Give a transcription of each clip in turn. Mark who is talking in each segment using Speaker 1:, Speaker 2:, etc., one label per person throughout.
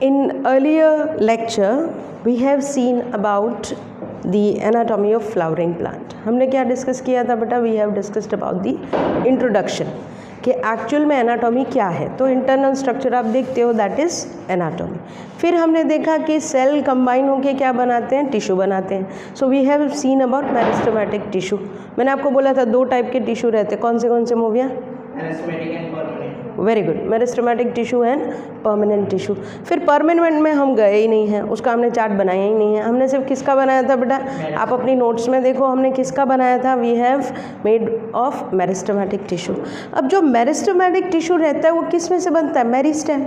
Speaker 1: In earlier lecture, we have seen about the anatomy of flowering plant. हमने क्या discuss किया था बेटा? We have discussed about the introduction कि actual में एनाटॉमी क्या है. तो इंटरनल स्ट्रक्चर आप देखते हो, दैट इज़ एनाटॉमी. फिर हमने देखा कि सेल कंबाइन होकर क्या बनाते हैं? टिश्यू बनाते हैं. So we have seen about meristematic tissue. मैंने आपको बोला था 2 टाइप के टिश्यू रहते हैं. कौन से मूवियाँ?
Speaker 2: Meristematic and permanent.
Speaker 1: Very good. Meristematic tissue and permanent tissue. फिर परमानेंट में हम गए ही नहीं हैं, उसका हमने चार्ट बनाया ही नहीं है. हमने सिर्फ किसका बनाया था बेटा? आप अपनी नोट्स में देखो हमने किसका बनाया था. We have made of meristematic tissue. अब जो मेरिस्टेमेटिक टिश्यू रहता है वो किस में से बनता है? मेरिस्टेम.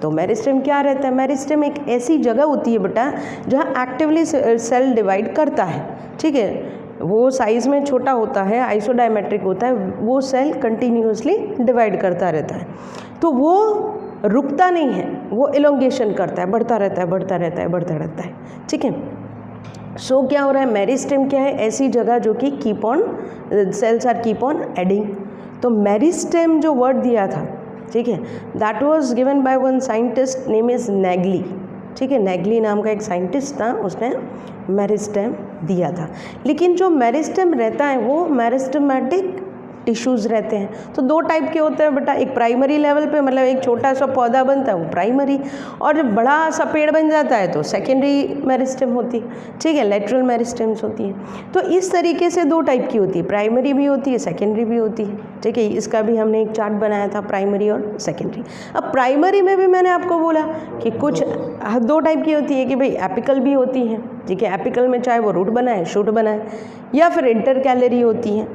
Speaker 1: तो मेरिस्टेम क्या रहता है? मेरिस्टेम एक ऐसी जगह होती है बेटा जहाँ एक्टिवली सेल डिवाइड करता है. ठीक है, वो साइज़ में छोटा होता है, आइसोडायमेट्रिक होता है, वो सेल कंटिन्यूसली डिवाइड करता रहता है. तो वो रुकता नहीं है, वो एलोंगेशन करता है, बढ़ता रहता है. ठीक है. सो क्या हो रहा है? मेरिस्टेम क्या है? ऐसी जगह जो कि keep on cells are keep on adding. तो मेरिस्टेम जो वर्ड दिया था, ठीक है, that was given by one scientist name is Nageli. ठीक है, नेगली नाम का एक साइंटिस्ट था, उसने मेरिस्टेम दिया था. लेकिन जो मेरिस्टेम रहता है वो मेरिस्टेमेटिक टिश्यूज़ रहते हैं. तो 2 टाइप के होते हैं बेटा. एक प्राइमरी लेवल पे, मतलब एक छोटा सा पौधा बनता है वो प्राइमरी, और जब बड़ा सा पेड़ बन जाता है तो सेकेंडरी मेरिस्टेम होती है. ठीक है, लेटरल मेरिस्टेम्स होती हैं. तो इस तरीके से 2 टाइप की होती है, प्राइमरी भी होती है, सेकेंडरी भी होती है. ठीक है, इसका भी हमने एक चार्ट बनाया था, प्राइमरी और सेकेंडरी. अब प्राइमरी में भी मैंने आपको बोला कि कुछ 2 टाइप की होती है कि भाई एपिकल भी होती है. ठीक है, एपिकल में चाहे वो रूट बनाए, शूट बनाए, या फिर इंटरकैलरी होती है.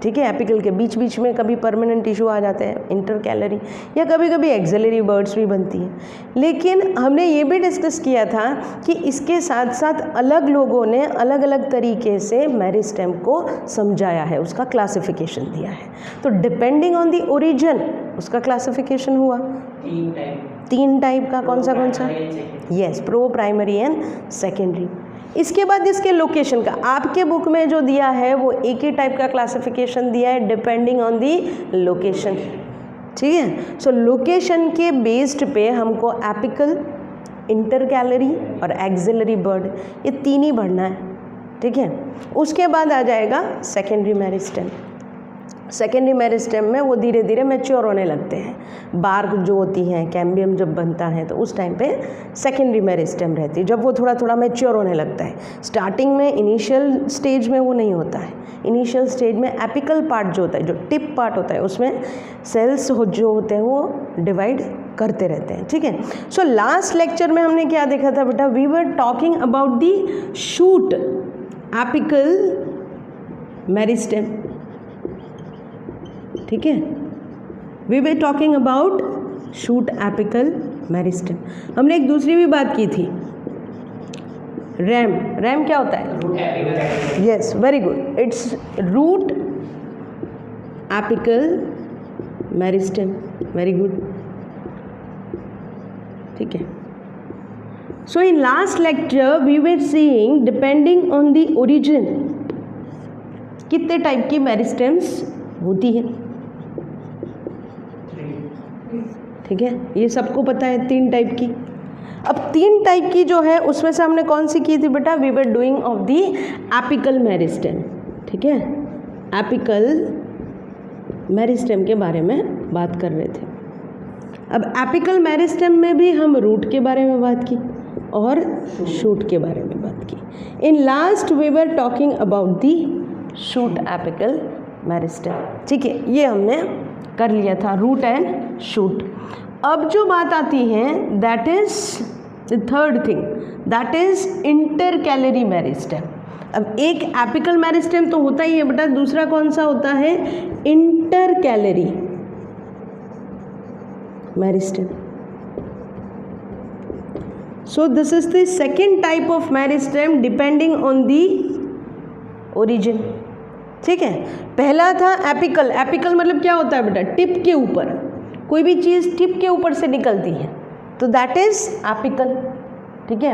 Speaker 1: ठीक है, एपिकल के बीच बीच में कभी परमानेंट टिश्यू आ जाते हैं, इंटरकैलरी, या कभी कभी एक्सिलरी बर्ड्स भी बनती हैं. लेकिन हमने ये भी डिस्कस किया था कि इसके साथ साथ अलग लोगों ने अलग अलग तरीके से मेरिस्टेम को समझाया है, उसका क्लासिफिकेशन दिया है. तो डिपेंडिंग ऑन द ओरिजिन उसका क्लासिफिकेशन हुआ 3 टाइप का. कौन सा? Yes, pro, primary and secondary. इसके बाद इसके लोकेशन का आपके बुक में जो दिया है वो एक ही टाइप का क्लासिफिकेशन दिया है, डिपेंडिंग ऑन दी लोकेशन. ठीक है. सो लोकेशन के बेस्ड पे हमको एपिकल, इंटरकैलरी और एक्सिलरी बर्ड, ये 3 ही बढ़ना है. ठीक है. उसके बाद आ जाएगा सेकेंडरी मेरिस्टेम. सेकेंडरी मेरिस्टेम में वो धीरे धीरे मैच्योर होने लगते हैं. बार्क जो होती हैं, कैम्बियम जब बनता है तो उस टाइम पे सेकेंडरी मेरिस्टेम रहती है, जब वो थोड़ा थोड़ा मैच्योर होने लगता है. स्टार्टिंग में इनिशियल स्टेज में वो नहीं होता है. इनिशियल स्टेज में एपिकल पार्ट जो होता है, जो टिप पार्ट होता है, उसमें सेल्स जो होते हैं वो डिवाइड करते रहते हैं. ठीक है. सो लास्ट लेक्चर में हमने क्या देखा था बेटा? We were talking about the shoot apical meristem. ठीक है, we were talking about shoot apical meristem. हमने एक दूसरी भी बात की थी, रैम क्या होता है? Yes, very good. It's root apical meristem. Very good. ठीक है. So in last lecture we were seeing depending on the origin कितने टाइप की मेरिस्टेम्स होती है. ठीक है, ये सबको पता है 3 टाइप की. अब 3 टाइप की जो है उसमें से हमने कौन सी की थी बेटा? We were doing of the apical meristem. ठीक है, एपिकल मेरिस्टेम के बारे में बात कर रहे थे. अब एपिकल मेरिस्टेम में भी हम रूट के बारे में बात की और शूट के बारे में बात की. In last we were talking about the shoot apical meristem. ठीक है, ये हमने कर लिया था, रूट एंड शूट. अब जो बात आती है that is the third thing, that is intercalary meristem. अब एक एपिकल मेरिस्टेम तो होता ही है बेटा, दूसरा कौन सा होता है? Intercalary meristem. So this is the second type of meristem depending on the origin. ठीक है, पहला था एपिकल. एपिकल मतलब क्या होता है बेटा? टिप के ऊपर, कोई भी चीज़ टिप के ऊपर से निकलती है तो दैट इज एपिकल. ठीक है,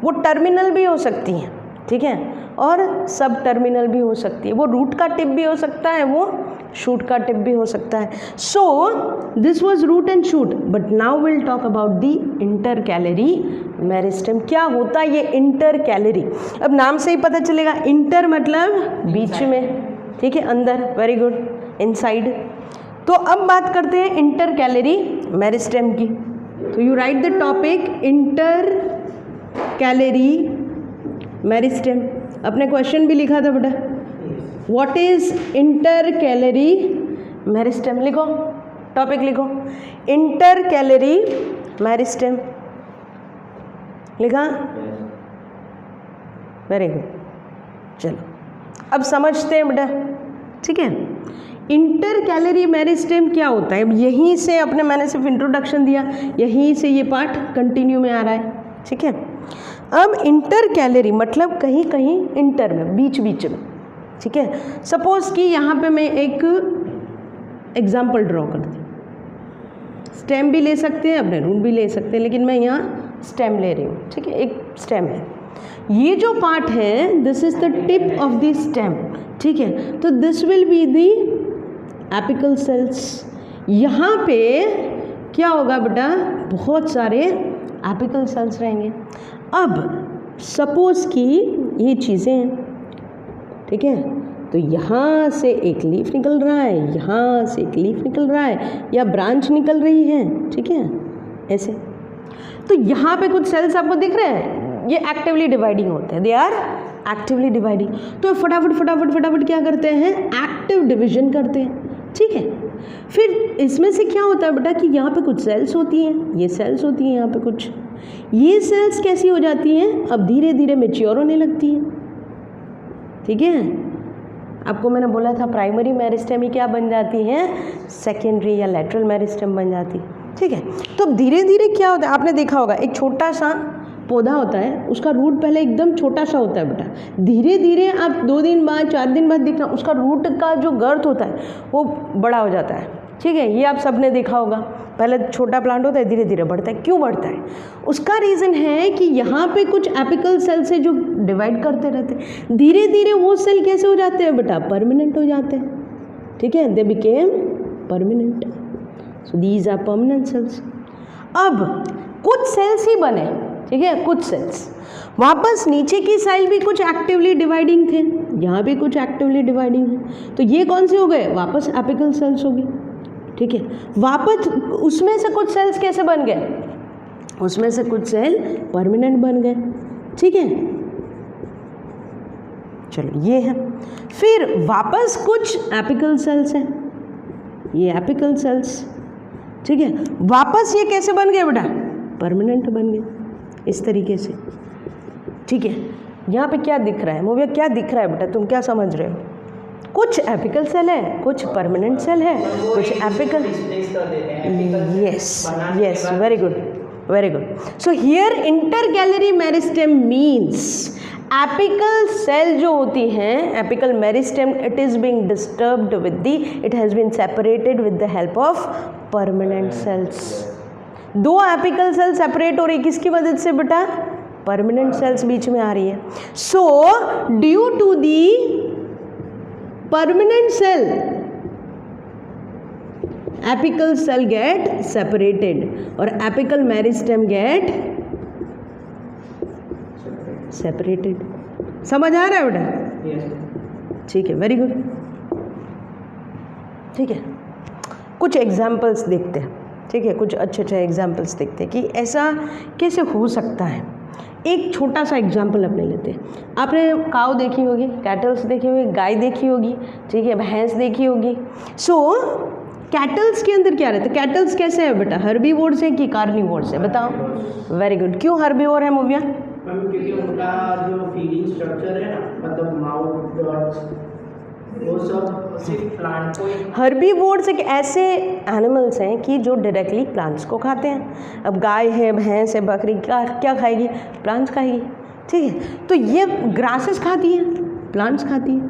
Speaker 1: वो टर्मिनल भी हो सकती है. ठीक है, और सब टर्मिनल भी हो सकती है, वो रूट का टिप भी हो सकता है, वो शूट का टिप भी हो सकता है. So this was root and shoot, but now will talk about the intercalary meristem. क्या होता है ये इंटरकैलरी? अब नाम से ही पता चलेगा, इंटर मतलब बीच में, ठीक है, अंदर. Very good, inside. तो अब बात करते हैं इंटरकैलरी मेरिस्टेम की. तो you right the topic intercalary meristem. अपने क्वेश्चन भी लिखा था बेटा, व्हाट इज इंटरकैलरी मेरिस्टेम. लिखो, टॉपिक लिखो, इंटरकैलरी मेरिस्टेम. लिखा? Very good. चलो अब समझते हैं बेटा, ठीक है. इंटरकैलरी मेरिस्टेम क्या होता है? अब यहीं से अपने, मैंने सिर्फ इंट्रोडक्शन दिया, यहीं से ये पार्ट कंटिन्यू में आ रहा है, ठीक है. अब इंटरकैलरी मतलब कहीं कहीं इंटर में, बीच बीच में, ठीक है. सपोज कि यहाँ पे मैं एक एग्जाम्पल ड्रॉ करती हूँ. स्टेम भी ले सकते हैं, अपने रूट भी ले सकते हैं, लेकिन मैं यहाँ स्टेम ले रही हूँ, ठीक है. एक स्टेम है, ये जो पार्ट है this is the tip of the stem, ठीक है. तो this will be the apical cells. यहाँ पे क्या होगा बेटा? बहुत सारे एपिकल सेल्स रहेंगे. अब सपोज कि ये चीज़ें हैं, ठीक है. तो यहाँ से एक लीफ निकल रहा है, यहाँ से एक लीफ निकल रहा है, या ब्रांच निकल रही है, ठीक है, ऐसे. तो यहाँ पे कुछ सेल्स आपको दिख रहे हैं, ये एक्टिवली डिवाइडिंग होते हैं, दे आर एक्टिवली डिवाइडिंग. तो फटाफट फटाफट फटाफट क्या करते हैं? एक्टिव डिवीजन करते हैं, ठीक है. फिर इसमें से क्या होता है बेटा कि यहाँ पे कुछ सेल्स होती हैं, ये सेल्स होती हैं यहाँ पे कुछ. ये सेल्स कैसी हो जाती हैं? अब धीरे धीरे मैच्योर होने लगती हैं, ठीक है. आपको मैंने बोला था प्राइमरी मेरिस्टेम ही क्या बन जाती हैं? सेकेंडरी या लेटरल मेरिस्टेम बन जाती है, ठीक है. तो अब धीरे धीरे क्या होता है? आपने देखा होगा एक छोटा सा पौधा होता है, उसका रूट पहले एकदम छोटा सा होता है बेटा. धीरे धीरे आप 2 दिन बाद 4 दिन बाद देखना उसका रूट का जो गर्थ होता है वो बड़ा हो जाता है, ठीक है. ये आप सबने देखा होगा, पहले छोटा प्लांट होता है, धीरे धीरे बढ़ता है. क्यों बढ़ता है? उसका रीज़न है कि यहाँ पे कुछ एपिकल सेल्स है जो डिवाइड करते रहते हैं. धीरे धीरे वो सेल कैसे हो जाते हैं बेटा? परमानेंट हो जाते हैं, ठीक है. They became permanent. So these are permanent cells. अब कुछ सेल्स ही बने, ठीक है, कुछ सेल्स. वापस नीचे की साइड भी कुछ एक्टिवली डिवाइडिंग थे, यहाँ भी कुछ एक्टिवली डिवाइडिंग है. तो ये कौन से हो गए? वापस एपिकल सेल्स हो गए, ठीक है. वापस उसमें से कुछ सेल्स कैसे बन गए? उसमें से कुछ सेल परमानेंट बन गए, ठीक है. चलो ये है. फिर वापस कुछ एपिकल सेल्स हैं, ये एपिकल सेल्स, ठीक है. वापस ये कैसे बन गए बेटा? परमानेंट बन गए, इस तरीके से, ठीक है. यहाँ पे क्या दिख रहा है मोबिया? क्या दिख रहा है बेटा? तुम क्या समझ रहे हो? कुछ एपिकल सेल है, कुछ परमानेंट सेल है, कुछ apical. Yes yes, very good very good. So here intercalary meristem means apical cell जो होती हैं, apical meristem, it is being disturbed with the, it has been separated with the help of permanent cells. 2 apical cell separate हो रही, किसकी मदद से बेटा? Permanent cells बीच में आ रही है. So due to the permanent cell apical cell get separated और apical meristem get separated. समझ आ रहा है बेटा? ठीक है, वेरी गुड. ठीक है, कुछ एग्जाम्पल्स देखते हैं, ठीक है. कुछ अच्छे अच्छे एग्जाम्पल्स देखते हैं कि ऐसा कैसे हो सकता है. एक छोटा सा एग्जाम्पल अपने लेते हैं. आपने काऊ देखी होगी, कैटल्स देखी होगी, गाय देखी होगी, ठीक है, भैंस देखी होगी. सो कैटल्स के अंदर क्या रहता है? कैटल्स कैसे है बेटा? हर्बीवोर्स है कि कार्निवोर्स है? बताओ. Very good. क्यों हर्बीवोर है मोबिया?
Speaker 2: क्योंकि उनका जो फीडिंग स्ट्रक्चर है ना, मतलब माउथ, डॉट्स, वो सब सिर्फ प्लांट को.
Speaker 1: हर्बीवोर्स एक ऐसे एनिमल्स हैं कि जो डायरेक्टली प्लांट्स को खाते हैं. अब गाय है, भैंस है, बकरी क्या खाएगी? प्लांट्स खाएगी, ठीक है. तो ये ग्रासेस खाती हैं, प्लांट्स खाती हैं,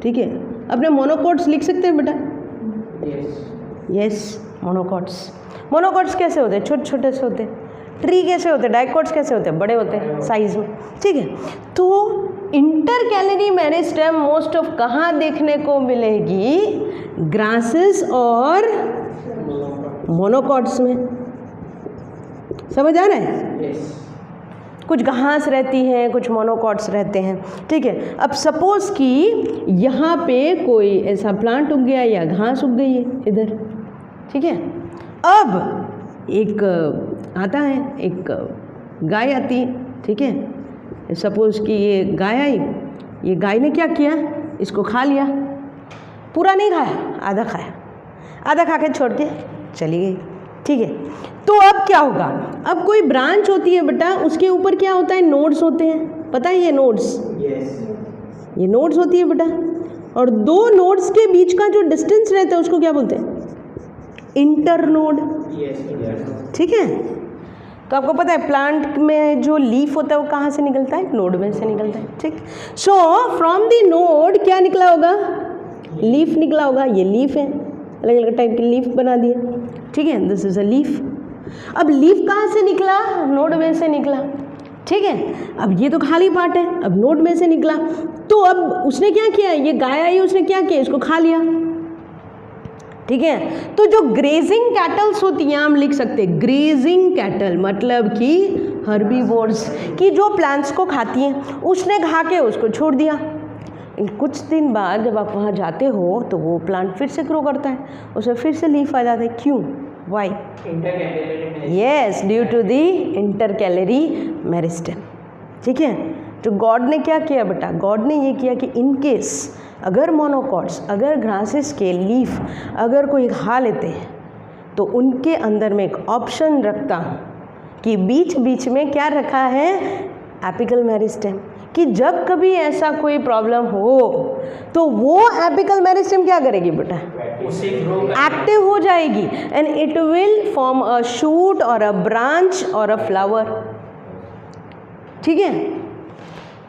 Speaker 1: ठीक है. अपने मोनोकॉट्स लिख सकते हैं बेटा? Yes, monocots. मोनोकॉट्स कैसे होते हैं? छोटे छोटे से होते हैं, ट्री कैसे होते हैं, डाइकोट्स कैसे होते हैं, बड़े होते हैं साइज में, ठीक है। तो इंटरकैलरी मेरिस्टेम मोस्ट ऑफ कहाँ देखने को मिलेगी, ग्रासेस और मोनोकॉट्स में। समझ आ रहा है? कुछ घास रहती हैं, कुछ मोनोकॉट्स रहते हैं, ठीक है। अब सपोज कि यहाँ पे कोई ऐसा प्लांट उग गया या घास उग गई है इधर, ठीक है। अब एक आता है, एक गाय आती है, ठीक है। सपोज कि ये गाय आई, ये गाय ने क्या किया, इसको खा लिया, पूरा नहीं खाया, आधा खाया, आधा खा के छोड़ के चली गई, ठीक है। तो अब क्या होगा, अब कोई ब्रांच होती है बेटा, उसके ऊपर क्या होता है, नोड्स होते हैं, पता है ये नोड्स? ये नोड्स होती है बेटा, और दो नोड्स के बीच का जो डिस्टेंस रहता है उसको क्या बोलते हैं, इंटरनोड, ठीक है। तो आपको पता है प्लांट में जो लीफ होता है वो कहाँ से निकलता है, नोड में से निकलता है, ठीक। सो फ्रॉम द नोड क्या निकला होगा, लीफ निकला होगा। ये लीफ है, अलग अलग टाइप की लीफ बना दिया, ठीक है, दिस इज अ लीफ। अब लीफ कहाँ से निकला, नोड में से निकला, ठीक है। अब ये तो खाली पार्ट है, अब नोड में से निकला, तो अब उसने क्या किया, ये गाय आई, उसने क्या किया, इसको खा लिया, ठीक है। तो जो ग्रेजिंग कैटल्स होती हैं, हम लिख सकते हैं ग्रेजिंग कैटल, मतलब कि हर्बीवोर्स, कि जो प्लांट्स को खाती हैं, उसने खा के उसको छोड़ दिया। कुछ दिन बाद जब आप वहाँ जाते हो तो वो प्लांट फिर से ग्रो करता है, उसमें फिर से लीफ आ जाता है, क्यों, why? Yes, due to the intercalary meristem, ठीक है। तो गॉड ने क्या किया बेटा, गॉड ने ये किया कि इन केस अगर मोनोकॉट्स, अगर ग्रासेस के लीफ अगर कोई खा लेते हैं तो उनके अंदर में एक ऑप्शन रखता हूँ कि बीच बीच में क्या रखा है, एपिकल मेरिस्टेम, कि जब कभी ऐसा कोई प्रॉब्लम हो तो वो एपिकल मेरिस्टेम क्या करेगी बेटा, एक्टिव हो जाएगी, and it will form a shoot और अ ब्रांच और अ फ्लावर, ठीक है।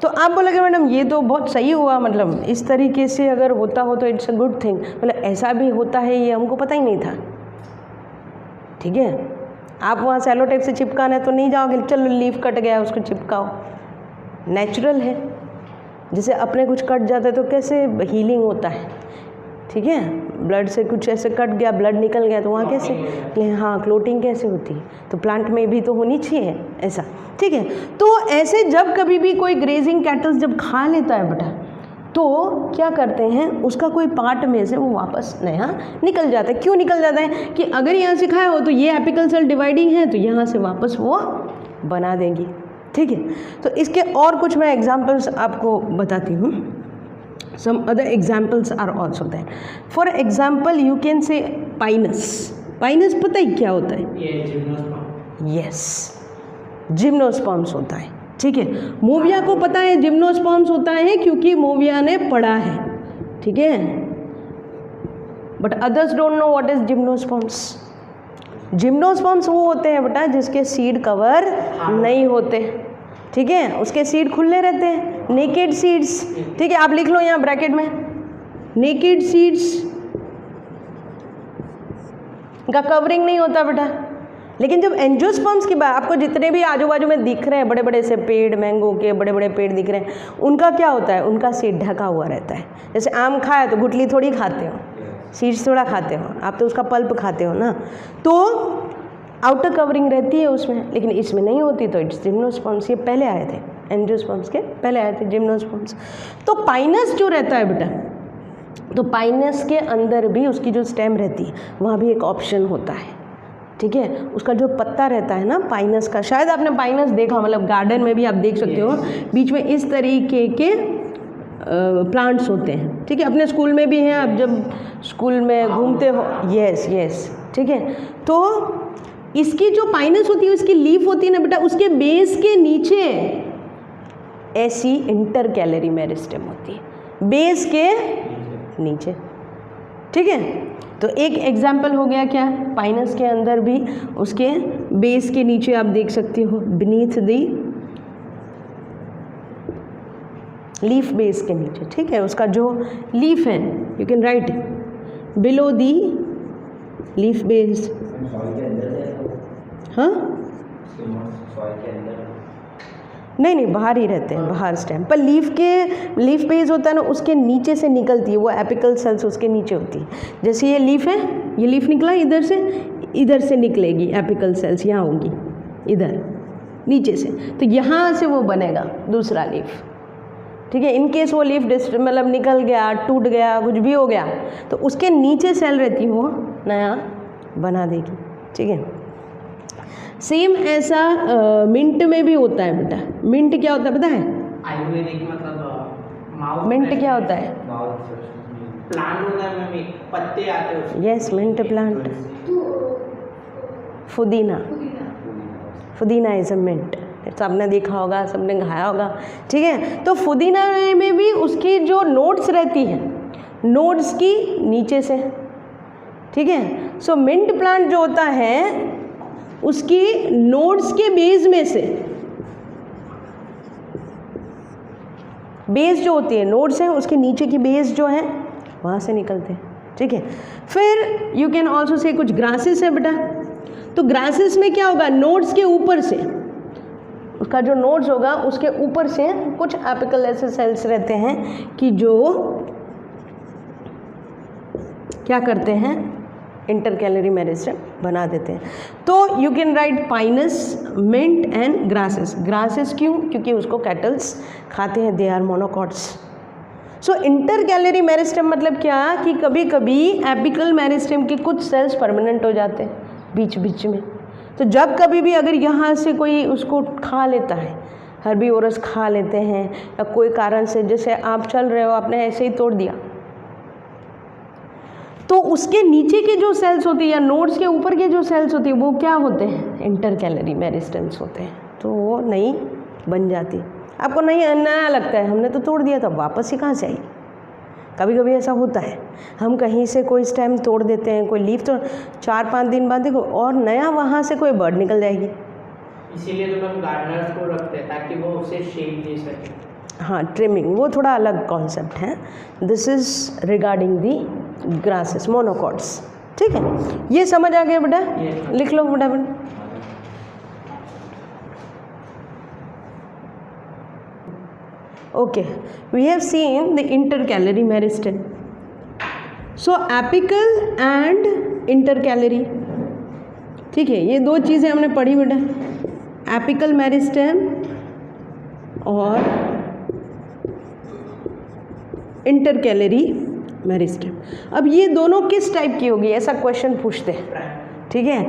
Speaker 1: तो आप बोलोगे मैडम ये तो बहुत सही हुआ, मतलब इस तरीके से अगर होता हो तो इट्स अ गुड थिंग, मतलब ऐसा भी होता है ये हमको पता ही नहीं था, ठीक है। आप वहाँ सेलो टेप से चिपकाना है तो नहीं जाओगे, चलो लीफ कट गया उसको चिपकाओ, नेचुरल है। जैसे अपने कुछ कट जाता है तो कैसे हीलिंग होता है, ठीक है, ब्लड से कुछ ऐसे कट गया, ब्लड निकल गया तो वहाँ कैसे, हाँ, क्लोटिंग कैसे होती है, तो प्लांट में भी तो होनी चाहिए ऐसा, ठीक है। तो ऐसे जब कभी भी कोई ग्रेजिंग कैटल्स जब खा लेता है बेटा, तो क्या करते हैं, उसका कोई पार्ट में से वो वापस नया निकल जाता है। क्यों निकल जाता है कि अगर यहाँ से खाया हो तो ये एपिकल सेल डिवाइडिंग है, तो यहाँ से वापस वो बना देंगी, ठीक है। तो इसके और कुछ मैं एग्जाम्पल्स आपको बताती हूँ। Some other examples are also that, for example you can say pinus. Pinus पता ही क्या होता है, यस, जिम्नोस्पर्म्स होता है, ठीक है। मोविया को पता है जिम्नोस्पर्म्स होता है क्योंकि मोविया ने पढ़ा है, ठीक है, but others don't know what is gymnosperms. Gymnosperms वो होते हैं बेटा जिसके सीड कवर नहीं होते, ठीक है, उसके सीड खुले रहते हैं, नेकेड सीड्स, ठीक है। आप लिख लो यहाँ ब्रैकेट में, नेकेड सीड्स का कवरिंग नहीं होता बेटा। लेकिन जब एंजियोस्पर्म्स की बात, आपको जितने भी आजू बाजू में दिख रहे हैं बड़े बड़े से पेड़, मैंगो के बड़े बड़े पेड़ दिख रहे हैं, उनका क्या होता है, उनका सीड ढका हुआ रहता है। जैसे आम खाया तो गुठली थोड़ी खाते हो, सीड्स थोड़ा खाते हो, आप तो उसका पल्प खाते हो ना, तो आउटर कवरिंग रहती है उसमें, लेकिन इसमें नहीं होती, तो इट्स जिम्नोस्पर्म्स। ये पहले आए थे, एंजियोस्पर्म्स के पहले आए थे जिम्नोस्पर्म्स। तो पाइनस जो रहता है बेटा, तो पाइनस के अंदर भी उसकी जो स्टेम रहती है वहाँ भी एक ऑप्शन होता है, ठीक है। उसका जो पत्ता रहता है ना पाइनस का, शायद आपने पाइनस देखा, मतलब गार्डन में भी आप देख सकते हो, बीच में इस तरीके के प्लांट्स होते हैं, ठीक है। अपने स्कूल में भी हैं, आप जब स्कूल में घूमते हो, यस यस, ठीक है। तो इसकी जो पाइनस होती है, उसकी लीफ होती है ना बेटा, उसके बेस के नीचे ऐसी इंटरकैलरी मेरिस्टेम होती है, बेस के नीचे, ठीक है। तो एक एग्जाम्पल हो गया क्या, पाइनस के अंदर भी उसके बेस के नीचे आप देख सकते हो, बीनीथ दी लीफ, बेस के नीचे, ठीक है, उसका जो लीफ है, you can right below the leaf base, हाँ
Speaker 3: सॉइल के अंदर
Speaker 1: नहीं नहीं, बाहर ही रहते हैं, बाहर स्टेम पर। लीफ पेज होता है ना, उसके नीचे से निकलती है वो एपिकल सेल्स, उसके नीचे होती है। जैसे ये लीफ है, ये लीफ निकला इधर से निकलेगी एपिकल सेल्स, यहाँ होंगी इधर नीचे से, तो यहाँ से वो बनेगा दूसरा लीफ। ठीक है, इन केस वो लीफ मतलब निकल गया, टूट गया, कुछ भी हो गया, तो उसके नीचे सेल रहती है, वो नया बना देगी। ठीक है, सेम ऐसा मिंट में भी होता है बेटा। मिंट क्या होता है पता है?
Speaker 2: आयुर्वेदिक मतलब माउथ
Speaker 1: मिंट क्या होता है?
Speaker 2: प्लांट होता है मैम, एक पत्ते आते हैं उसके।
Speaker 1: Yes, mint plant. पुदीना इज अ मिंट, सबने देखा होगा, सबने खाया होगा। ठीक है, तो पुदीना में भी उसकी जो नोड्स रहती है, नोड्स की नीचे से। ठीक है, सो मिंट प्लांट जो होता है उसकी नोड्स के बेस में से, बेस जो होती है, नोड्स हैं उसके नीचे की बेस जो है वहाँ से निकलते हैं। ठीक है, फिर यू कैन ऑल्सो से कुछ ग्रासेस है बेटा, तो ग्रासेस में क्या होगा, नोड्स के ऊपर से, उसका जो नोड्स होगा उसके ऊपर से कुछ एपिकल ऐसे सेल्स रहते हैं कि जो क्या करते हैं, इंटरकैलरी मेरिस्टेम बना देते हैं। तो you can write pinus, mint and grasses. Grasses क्यों? क्योंकि उसको कैटल्स खाते हैं, they are monocots. So intercalary meristem मतलब क्या कि कभी कभी एपिकल मेरिस्टेम के कुछ सेल्स परमानेंट हो जाते हैं बीच बीच में। तो जब कभी भी अगर यहाँ से कोई उसको खा लेता है, हर्बीवोरस खा लेते हैं, या कोई कारण से, जैसे आप चल रहे हो, आपने ऐसे ही तोड़ दिया, तो उसके नीचे के जो सेल्स होती है या नोड्स के ऊपर के जो सेल्स होती है वो क्या होते हैं, इंटरकैलरी मेरिस्टेम्स होते हैं। तो वो नई बन जाती। आपको नहीं नया लगता है, हमने तो तोड़ दिया था, वापस ही कहाँ से आई? कभी कभी ऐसा होता है, हम कहीं से कोई स्टेम तोड़ देते हैं, कोई लीफ, तो 4-5 दिन बाद देखो और नया वहाँ से कोई बर्ड निकल जाएगी।
Speaker 2: इसीलिए तो हम गार्डनर्स को रखते हैं ताकि वो उसे शेप दे सके।
Speaker 1: हाँ, ट्रिमिंग वो थोड़ा अलग कॉन्सेप्ट है। This is regarding the grasses, monocots. ठीक है, ये समझ आ गया बेटा? लिख लो बेटा। Okay, we have seen the intercalary meristem. So apical and intercalary, ठीक है, ये दो चीज़ें हमने पढ़ी बेटा, एपिकल मेरिस्टेम और इंटरकैलरी मेरिस्टेम। अब ये दोनों किस टाइप की होगी, ऐसा क्वेश्चन पूछते हैं। ठीक है,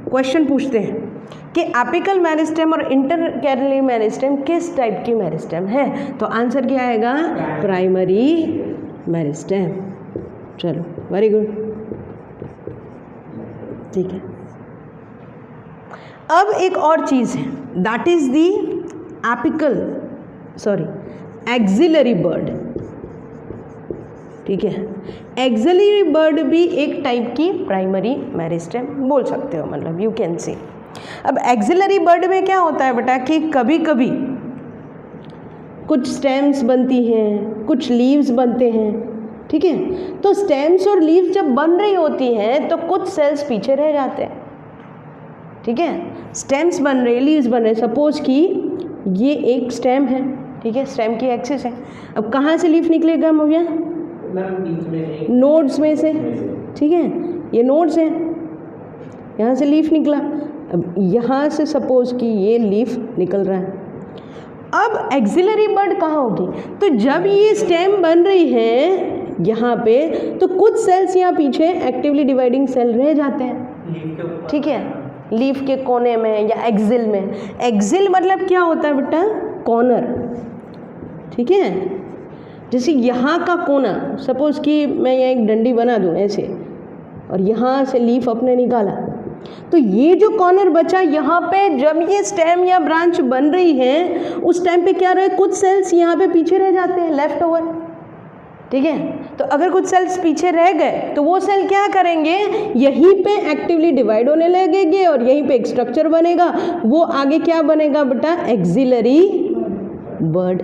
Speaker 1: क्वेश्चन पूछते हैं कि एपिकल मेरिस्टेम और इंटरकैलरी मेरिस्टेम किस टाइप की मेरिस्टेम है, तो आंसर क्या आएगा, प्राइमरी मेरिस्टेम। चलो, वेरी गुड। ठीक है, अब एक और चीज़ है, that is the axillary bird. ठीक है, एक्सिलरी बर्ड भी एक टाइप की प्राइमरी मेरिस्टेम बोल सकते हो, मतलब यू कैन सी। अब एक्सिलरी बर्ड में क्या होता है बेटा कि कभी कभी कुछ स्टेम्स बनती हैं, कुछ लीव्स बनते हैं। ठीक है, तो स्टेम्स और लीव्स जब बन रही होती हैं तो कुछ सेल्स पीछे रह जाते हैं। ठीक है, स्टेम्स बन रहे, लीव्स बन रहे, सपोज कि ये एक स्टेम है। ठीक है, स्टेम की एक्सिस है। अब कहाँ से लीफ निकलेगा भैया? नोड्स में से। ठीक है, ये नोड्स हैं, यहाँ से लीफ निकला। अब यहाँ से सपोज कि ये लीफ निकल रहा है। अब एक्सिलरी बर्ड कहाँ होगी? तो जब ये स्टेम बन रही है यहाँ पे, तो कुछ सेल्स यहाँ पीछे एक्टिवली डिवाइडिंग सेल रह जाते हैं। ठीक है, लीफ के कोने में या एक्सिल में। एक्सिल मतलब क्या होता है बेटा? कॉर्नर। ठीक है, जैसे यहाँ का कोना, सपोज कि मैं यहाँ एक डंडी बना दूँ ऐसे, और यहाँ से लीफ अपने निकाला, तो ये जो कॉर्नर बचा यहाँ पे, जब ये स्टेम या ब्रांच बन रही है उस टाइम पे क्या रहे, कुछ सेल्स यहाँ पे पीछे रह जाते हैं, लेफ्ट ओवर। ठीक है, तो अगर कुछ सेल्स पीछे रह गए तो वो सेल क्या करेंगे, यहीं पे एक्टिवली डिवाइड होने लगेंगे और यहीं पे एक स्ट्रक्चर बनेगा। वो आगे क्या बनेगा बेटा? Axillary bird.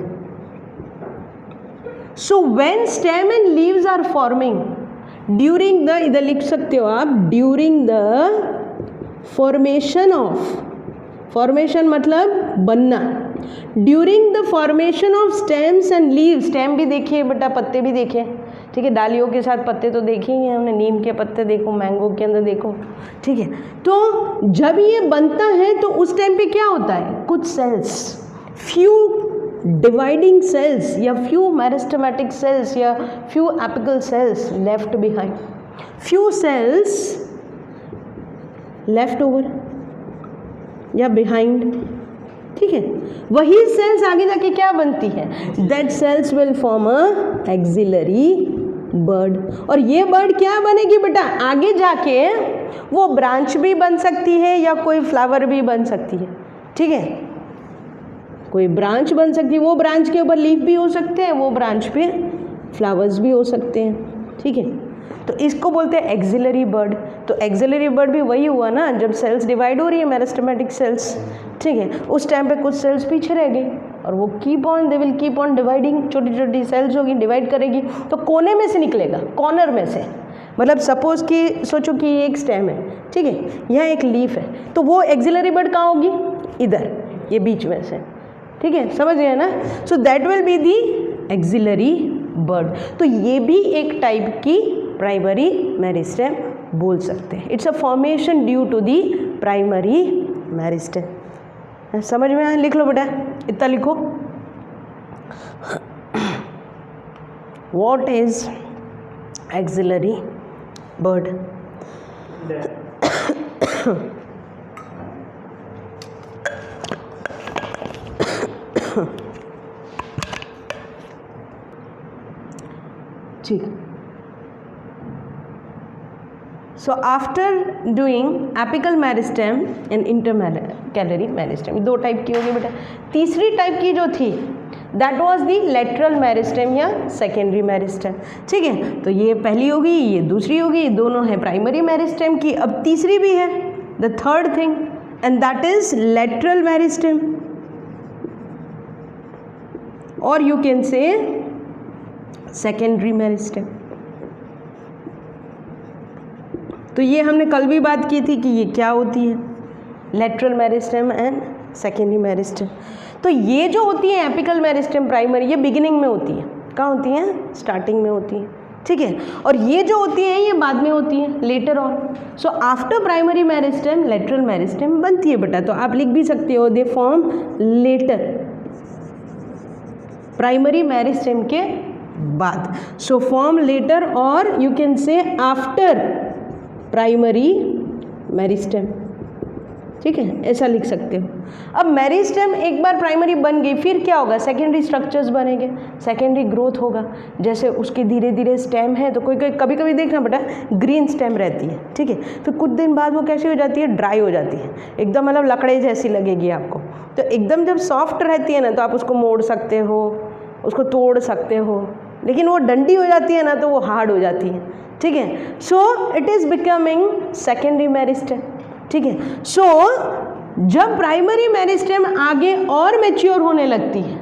Speaker 1: So when stem and leaves are forming during the, इधर लिख सकते हो आप, during the formation of formation मतलब बनना। During the formation of stems and leaves, stem भी देखिए बेटा, पत्ते भी देखे, ठीक है, डालियों के साथ पत्ते तो देखे ही हैं हमने, नीम के पत्ते देखो, मैंगो के अंदर देखो, ठीक है। तो जब ये बनता है तो उस टाइम पे क्या होता है, कुछ सेल्स, फ्यू डिवाइडिंग सेल्स या फ्यू मेरिस्टेमेटिक सेल्स या few apical cells left behind, few cells left over या बिहाइंड, ठीक है। वही सेल्स आगे जाके क्या बनती है, that cells will form a axillary bird. और ये बर्ड क्या बनेगी बेटा, आगे जाके वो ब्रांच भी बन सकती है या कोई फ्लावर भी बन सकती है, ठीक है, कोई ब्रांच बन सकती है, वो ब्रांच के ऊपर लीफ भी हो सकते हैं, वो ब्रांच पे फ्लावर्स भी हो सकते हैं, ठीक है। तो इसको बोलते हैं एक्सिलरी बर्ड। तो एक्सिलरी बर्ड भी वही हुआ ना, जब सेल्स डिवाइड हो रही है मेरिस्टेमेटिक सेल्स, ठीक है, उस टाइम पे कुछ सेल्स पीछे रह गई और वो keep on, they will keep on dividing, छोटी छोटी सेल्स होगी, डिवाइड करेगी, तो कोने में से निकलेगा, कॉर्नर में से, मतलब सपोज कि सोचो कि ये एक स्टेम है, ठीक है, यहाँ एक लीफ है, तो वो एक्सिलरी बर्ड कहाँ होगी, इधर, ये बीच में से, ठीक है, समझ गए ना। So that will be the axillary bud. तो ये भी एक टाइप की प्राइमरी मेरिस्टेम बोल सकते हैं। It's a formation due to the primary meristem. समझ में आया, लिख लो बेटा, इतना लिखो, व्हाट इज एक्सिलरी बर्ड। ठीक, so after doing apical meristem and intercalary meristem, दो टाइप की होगी बेटा। तीसरी टाइप की जो थी that was the lateral meristem या सेकेंडरी मेरिस्टेम, ठीक है। तो ये पहली होगी, ये दूसरी होगी, दोनों है प्राइमरी मेरिस्टेम की। अब तीसरी भी है, the third thing, and that is lateral meristem, और you can say secondary meristem. तो ये हमने कल भी बात की थी कि ये क्या होती है, lateral meristem and secondary meristem. तो ये जो होती है एपिकल मेरिस्टेम प्राइमरी, ये बिगिनिंग में होती है, कहाँ होती है, स्टार्टिंग में होती है, ठीक है। और ये जो होती है ये बाद में होती है, later on. So after primary meristem lateral meristem बनती है बेटा। तो आप लिख भी सकते हो, they form later, primary meristem के बाद। सो फॉर्म लेटर और you can say after primary meristem, ठीक है, ऐसा लिख सकते हो। अब मेरिस्टेम एक बार प्राइमरी बन गई, फिर क्या होगा, सेकेंडरी स्ट्रक्चर्स बनेंगे, सेकेंडरी ग्रोथ होगा। जैसे उसके धीरे धीरे स्टेम है, तो कोई कोई कभी कभी देखना बेटा ग्रीन स्टेम रहती है, ठीक है, फिर कुछ दिन बाद वो कैसी हो जाती है, ड्राई हो जाती है, एकदम मतलब लकड़े जैसी लगेगी आपको। तो एकदम जब सॉफ्ट रहती है ना, तो आप उसको मोड़ सकते हो, उसको तोड़ सकते हो, लेकिन वो डंडी हो जाती है ना, तो वो हार्ड हो जाती है, ठीक है। So it is becoming secondary meristem, ठीक है। सो जब प्राइमरी मेरिस्टेम आगे और मैच्योर होने लगती है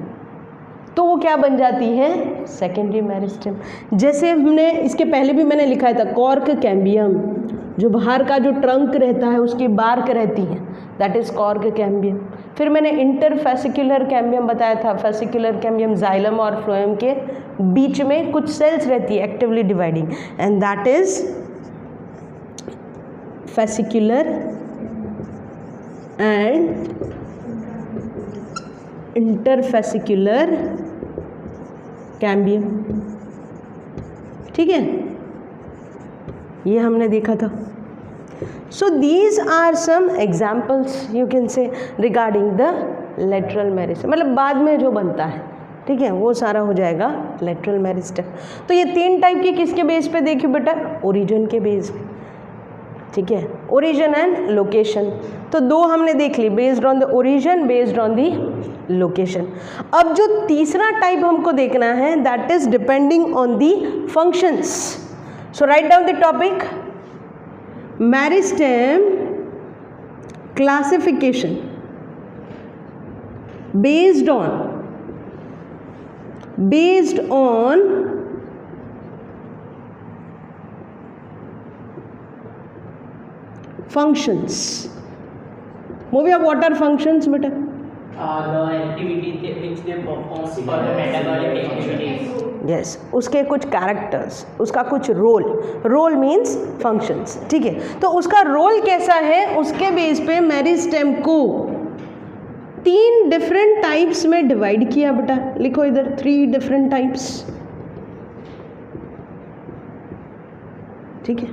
Speaker 1: तो वो क्या बन जाती है, सेकेंडरी मेरिस्टेम। जैसे हमने इसके पहले भी मैंने लिखा था, कॉर्क कैम्बियम, जो बाहर का जो ट्रंक रहता है उसकी बार्क रहती है, दैट इज कॉर्क कैम्बियम। फिर मैंने इंटरफेसिकुलर कैम्बियम बताया था, फेसिकुलर कैम्बियम जाइलम और फ्लोएम के बीच में कुछ सेल्स रहती है actively dividing, and that is fascicular and interfascicular cambium, ठीक है, ये हमने देखा था। So these are some examples you can say regarding the lateral meristem, मतलब बाद में जो बनता है, ठीक है, वो सारा हो जाएगा लेटरल मेरिस्टेम। तो ये तीन टाइप की किसके बेस पे देखिए बेटा, ओरिजिन के बेस पे, ठीक है, ओरिजिन एंड लोकेशन। तो दो हमने देख ली, based on the origin, based on the location. अब जो तीसरा टाइप हमको देखना है, that is depending on the functions. So write down the topic, meristem classification based on functions, movie of water functions बेटा,
Speaker 2: the activity which they perform for the metabolic activities.
Speaker 1: Yes, उसके कुछ characters, उसका कुछ role means functions, ठीक है। तो उसका role कैसा है, उसके बेस पे मेरिस्टेम को 3 डिफरेंट टाइप्स में डिवाइड किया बेटा। लिखो इधर 3 डिफरेंट टाइप्स, ठीक है।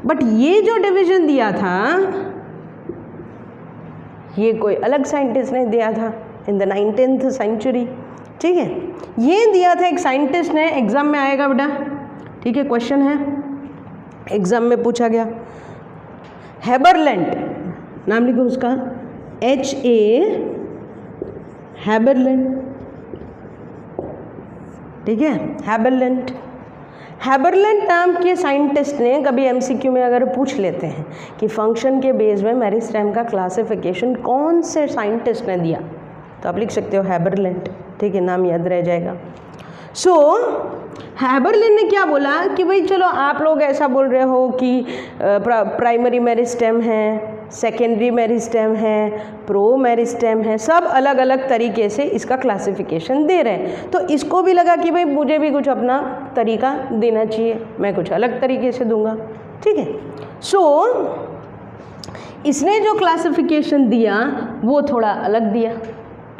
Speaker 1: बट ये जो डिवीजन दिया था ये कोई अलग साइंटिस्ट ने दिया था इन द 19th सेंचुरी, ठीक है। ये दिया था एक साइंटिस्ट ने, एग्जाम में आएगा बेटा, ठीक है, क्वेश्चन है, एग्जाम में पूछा गया। हैबरलैंड, नाम लिखो उसका, HA हैबरलैंड, ठीक है, हैबरलैंड नाम के साइंटिस्ट ने, कभी MCQ में अगर पूछ लेते हैं कि फंक्शन के बेस में मेरिस्टेम का क्लासिफिकेशन कौन से साइंटिस्ट ने दिया, तो आप लिख सकते हो हैबरलैंड, ठीक है, नाम याद रह जाएगा। सो हैबरलैंड ने क्या बोला कि भाई चलो आप लोग ऐसा बोल रहे हो कि प्राइमरी मेरिस्टेम है, सेकेंडरी मेरिस्टेम है, प्रो मेरिस्टेम है, सब अलग अलग तरीके से इसका क्लासिफिकेशन दे रहे हैं, तो इसको भी लगा कि भाई मुझे भी कुछ अपना तरीका देना चाहिए, मैं कुछ अलग तरीके से दूंगा, ठीक है। सो इसने जो क्लासिफिकेशन दिया वो थोड़ा अलग दिया,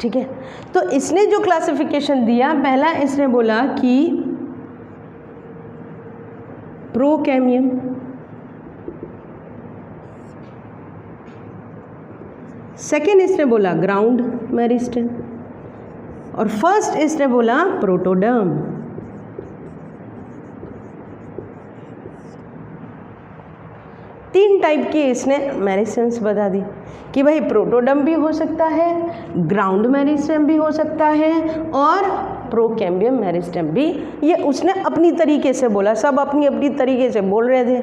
Speaker 1: ठीक है। तो इसने जो क्लासिफिकेशन दिया, पहला इसने बोला कि प्रोकैम्बियम, सेकेंड इसने बोला ग्राउंड मेरिस्टेम, और फर्स्ट इसने बोला प्रोटोडर्म। तीन टाइप की इसने मेरिस्टेम्स बता दी कि भाई प्रोटोडर्म भी हो सकता है, ग्राउंड मेरिस्टेम भी हो सकता है, और प्रोकैम्बियम मेरिस्टेम भी। ये उसने अपनी तरीके से बोला, सब अपनी अपनी तरीके से बोल रहे थे,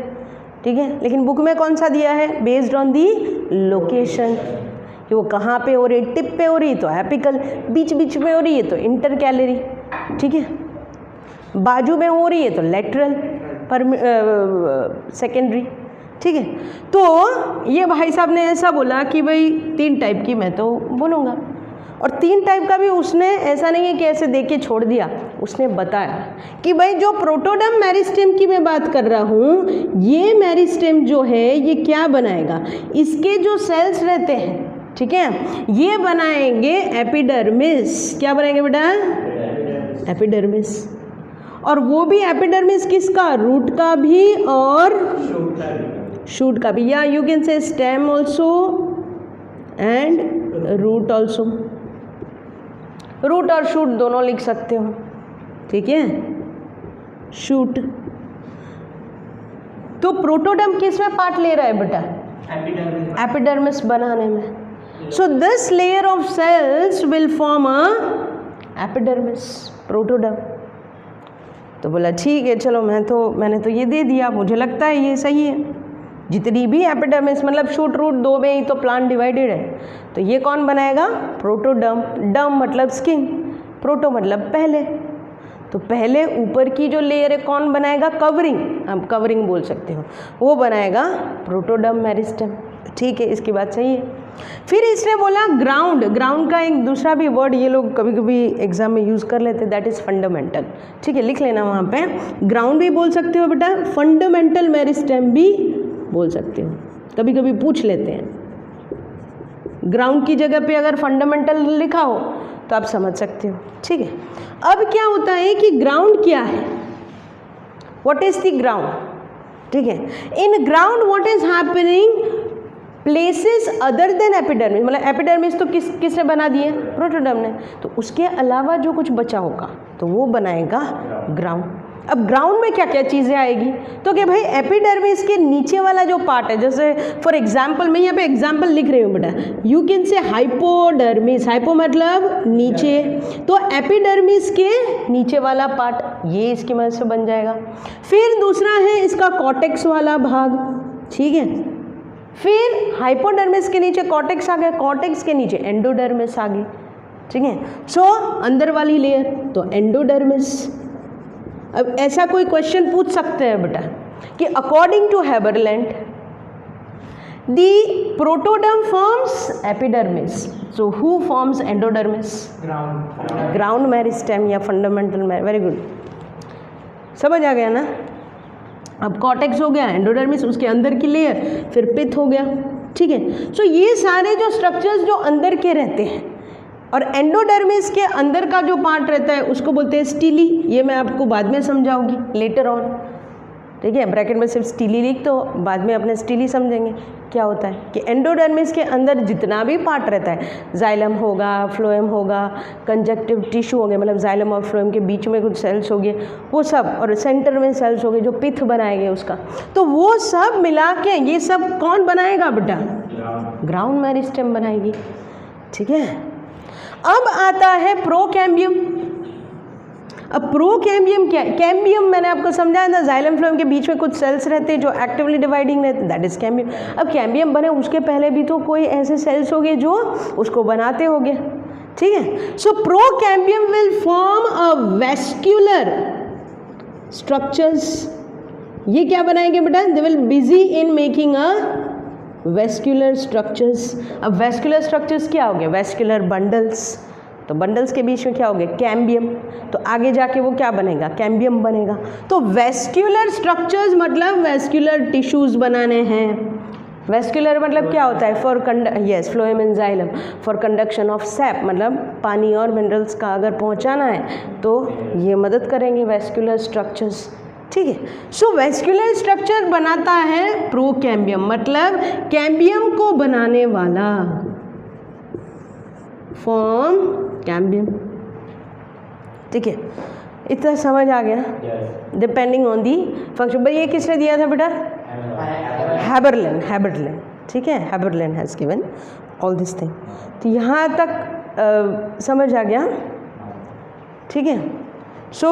Speaker 1: ठीक है। लेकिन बुक में कौन सा दिया है, बेस्ड ऑन दी लोकेशन, कि वो कहाँ पे हो रही, टिप पे हो रही तो एपिकल, बीच बीच में हो रही है तो इंटरकैलरी, ठीक है, बाजू में हो रही है तो लेटरल सेकेंडरी, ठीक है। तो ये भाई साहब ने ऐसा बोला कि भाई 3 टाइप की मैं तो बोलूँगा, और 3 टाइप का भी उसने ऐसा नहीं है कि ऐसे दे के छोड़ दिया, उसने बताया कि भाई जो प्रोटोडर्म मेरिस्टेम की मैं बात कर रहा हूँ, ये मेरिस्टेम जो है ये क्या बनाएगा, इसके जो सेल्स रहते हैं, ठीक है, ये बनाएंगे एपिडर्मिस। क्या बनाएंगे बेटा, एपिडर्मिस। और वो भी एपिडर्मिस किसका, रूट का भी और शूट का भी, या you can say stem also and root also, root और शूट दोनों लिख सकते हो, ठीक है, शूट। तो प्रोटोडर्म किस में पार्ट ले रहा है बेटा, एपिडर्मिस बनाने में। So this layer of cells will form a epidermis, protoderm. तो बोला ठीक है चलो, मैंने तो ये दे दिया, मुझे लगता है ये सही है। जितनी भी एपिडर्मिस, मतलब शूट रूट 2 में ही तो प्लांट डिवाइडेड है, तो ये कौन बनाएगा, प्रोटोडर्म। डर्म मतलब स्किन, प्रोटो मतलब पहले, तो पहले ऊपर की जो लेयर है कौन बनाएगा, कवरिंग, आप कवरिंग बोल सकते हो, वो बनाएगा प्रोटोडर्म मेरिस्टेम, ठीक है, इसकी बात सही है। फिर इसने बोला ग्राउंड, ग्राउंड का एक दूसरा भी वर्ड ये लोग कभी कभी एग्जाम में यूज़ कर लेते, दैट इज़ फंडामेंटल, ठीक है, लिख लेना वहाँ पे, ग्राउंड भी बोल सकते हो बेटा, फंडामेंटल मेरिस्टेम भी बोल सकते हो, कभी कभी पूछ लेते हैं। ग्राउंड की जगह पे अगर फंडामेंटल लिखा हो तो आप समझ सकते हो, ठीक है। अब क्या होता है कि ग्राउंड क्या है, व्हाट इज द ग्राउंड, ठीक है। In ground what is happening, places other than epidermis, मतलब एपिडर्मिस तो किसने बना दिए, प्रोटोडर्म ने, तो उसके अलावा जो कुछ बचा होगा तो वो बनाएगा ग्राउंड। अब ग्राउंड में क्या क्या चीज़ें आएगी, तो कि भाई एपिडर्मिस के नीचे वाला जो पार्ट है, जैसे फॉर एग्जांपल मैं यहाँ पे एग्जांपल लिख रही हूँ बेटा, यू कैन से हाइपोडर्मिस, हाइपो मतलब नीचे, तो एपिडर्मिस के नीचे वाला पार्ट ये इसकी मदद से बन जाएगा। फिर दूसरा है इसका कॉर्टेक्स वाला भाग, ठीक है, फिर हाइपोडर्मिस के नीचे कॉर्टेक्स आ गया, कॉर्टेक्स के नीचे एंडोडर्मिस आ गई, ठीक है। सो अंदर वाली लेयर तो एंडोडर्मिस। अब ऐसा कोई क्वेश्चन पूछ सकते हैं बेटा कि according to Haberlandt, The protoderm forms epidermis. So who forms endodermis? Ground meristem या fundamental मेरिस्टेम. वेरी गुड, समझ आ गया ना. अब कॉर्टेक्स हो गया, एंडोडर्मिस उसके अंदर की लेयर, फिर पिथ हो गया. ठीक है. सो ये सारे जो स्ट्रक्चर्स जो अंदर के रहते हैं, और एंडोडर्मिस के अंदर का जो पार्ट रहता है उसको बोलते हैं स्टीली. ये मैं आपको बाद में समझाऊंगी, लेटर ऑन. ठीक है, ब्रैकेट में सिर्फ स्टीली लिख तो बाद में अपने स्टीली समझेंगे क्या होता है. कि एंडोडर्मिस के अंदर जितना भी पार्ट रहता है, जाइलम होगा, फ्लोएम होगा, कंजक्टिव टिश्यू होंगे, मतलब जाइलम और फ्लोएम के बीच में कुछ सेल्स होंगे वो सब, और सेंटर में सेल्स होंगे जो पिथ बनाएंगे उसका, तो वो सब मिला के ये सब कौन बनाएगा बेटा? ग्राउंड मेरिस्टेम बनाएगी. ठीक है. अब आता है प्रोकैम्बियम. अब प्रोकैम्बियम क्या है? कैम्बियम मैंने आपको समझाया था, जाइलम फ्लोएम के बीच में कुछ सेल्स रहते हैं जो एक्टिवली डिवाइडिंग रहते हैं, दैट इज कैम्बियम. अब कैम्बियम बने उसके पहले भी तो कोई ऐसे सेल्स होंगे जो उसको बनाते होंगे. ठीक है. So procambium will form a vascular structures. ये क्या बनाएंगे बेटा? They will busy in making a vascular structures. अब वेस्क्यूलर स्ट्रक्चर्स क्या हो गए? Vascular bundles. तो बंडल्स के बीच में क्या हो गया? कैम्बियम. तो आगे जाके वो क्या बनेगा? कैम्बियम बनेगा. तो वेस्क्यूलर स्ट्रक्चर्स मतलब वेस्क्यूलर टिश्यूज बनाने हैं. वेस्क्यूलर मतलब क्या होता है? For yes, phloem and xylem for conduction of SAP, मतलब पानी और मिनरल्स का अगर पहुंचाना है तो ये मदद करेंगे वेस्क्यूलर स्ट्रक्चर्स. ठीक है. सो वेस्क्यूलर स्ट्रक्चर बनाता है प्रोकैम्बियम, मतलब कैम्बियम को बनाने वाला फॉर्म कैम्बियम. ठीक है. इतना समझ आ गया? Depending on the function. भाई ये किसने दिया था बेटा? हैबरलैंड. ठीक है, Haberlandt has given all this thing. तो यहाँ तक समझ आ गया. ठीक है. सो